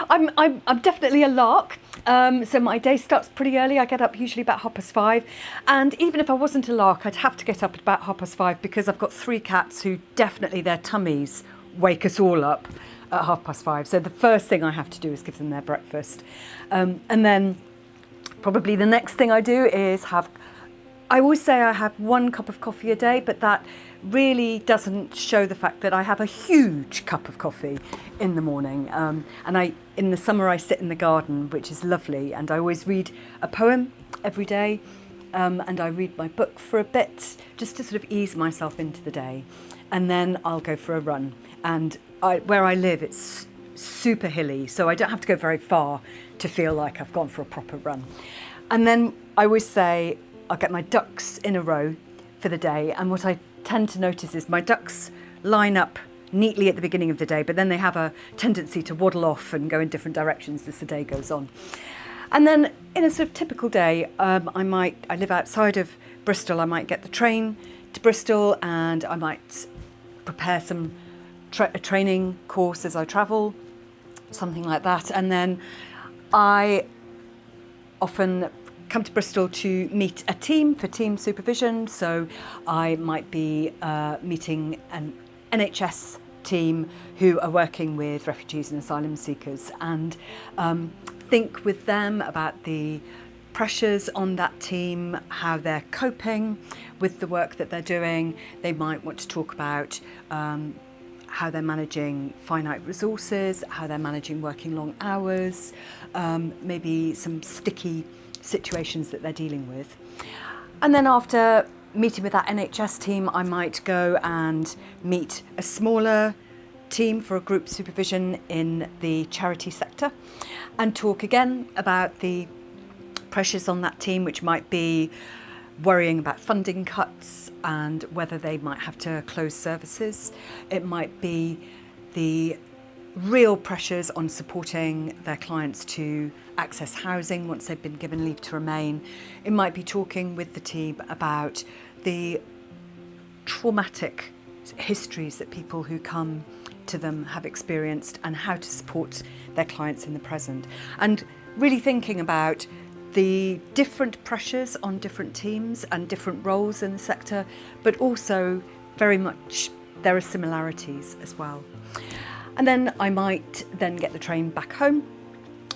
I'm definitely a lark. So my day starts pretty early. I get up usually about 5:30, and even if I wasn't a lark, I'd have to get up at about 5:30 because I've got 3 cats who definitely their tummies wake us all up at 5:30. So the first thing I have to do is give them their breakfast, and then probably the next thing I do is I always say I have 1 cup of coffee a day, but that really doesn't show the fact that I have a huge cup of coffee in the morning. And in the summer I sit in the garden, which is lovely, and I always read a poem every day, and I read my book for a bit, just to sort of ease myself into the day. And then I'll go for a run. And where I live, it's super hilly, so I don't have to go very far to feel like I've gone for a proper run. And then I always say I'll get my ducks in a row for the day, and what I tend to notice is my ducks line up neatly at the beginning of the day, but then they have a tendency to waddle off and go in different directions as the day goes on. And then in a sort of typical day, I live outside of Bristol, I might get the train to Bristol, and I might prepare some a training course as I travel, something like that. And then I often come to Bristol to meet a team for team supervision. So I might be meeting an NHS team who are working with refugees and asylum seekers, and think with them about the pressures on that team, how they're coping with the work that they're doing. They might want to talk about how they're managing finite resources, how they're managing working long hours, maybe some sticky situations that they're dealing with. And then after meeting with that NHS team, I might go and meet a smaller team for a group supervision in the charity sector and talk again about the pressures on that team, which might be worrying about funding cuts and whether they might have to close services. It might be the real pressures on supporting their clients to access housing once they've been given leave to remain. It might be talking with the team about the traumatic histories that people who come to them have experienced and how to support their clients in the present. And really thinking about the different pressures on different teams and different roles in the sector, but also very much there are similarities as well. And then I might then get the train back home,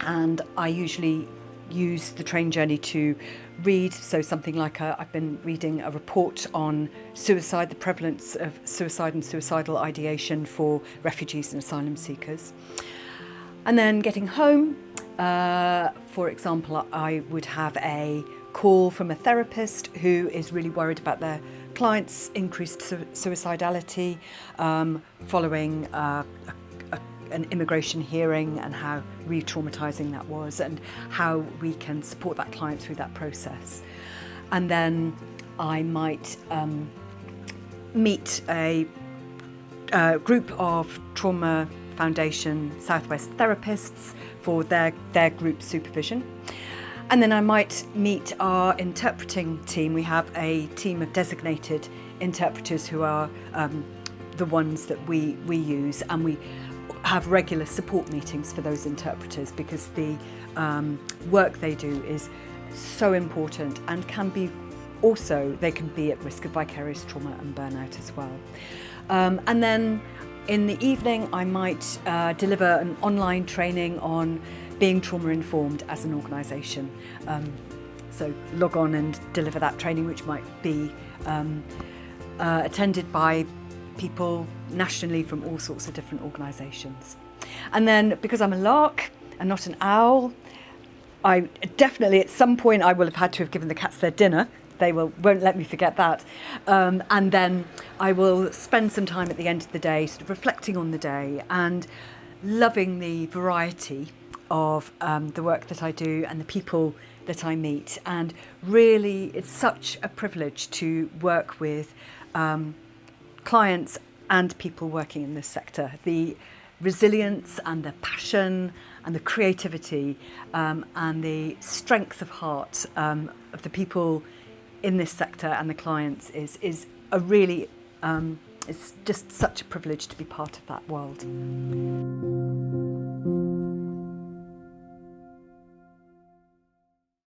and I usually use the train journey to read. So something like I've been reading a report on suicide, the prevalence of suicide and suicidal ideation for refugees and asylum seekers. And then getting home, for example, I would have a call from a therapist who is really worried about their clients' increased suicidality following an immigration hearing, and how re-traumatising that was, and how we can support that client through that process. And then I might meet a group of Trauma Foundation Southwest therapists for their group supervision. And then I might meet our interpreting team. We have a team of designated interpreters who are the ones that we use, and we have regular support meetings for those interpreters, because the work they do is so important and they can be at risk of vicarious trauma and burnout as well. And then in the evening I might deliver an online training on being trauma informed as an organisation. So log on and deliver that training, which might be attended by people nationally from all sorts of different organisations. And then, because I'm a lark and not an owl, I definitely at some point I will have had to have given the cats their dinner. They won't let me forget that. And then I will spend some time at the end of the day sort of reflecting on the day and loving the variety of the work that I do and the people that I meet. And really, it's such a privilege to work with clients and people working in this sector. The resilience and the passion and the creativity and the strength of heart of the people in this sector and the clients is a really, it's just such a privilege to be part of that world.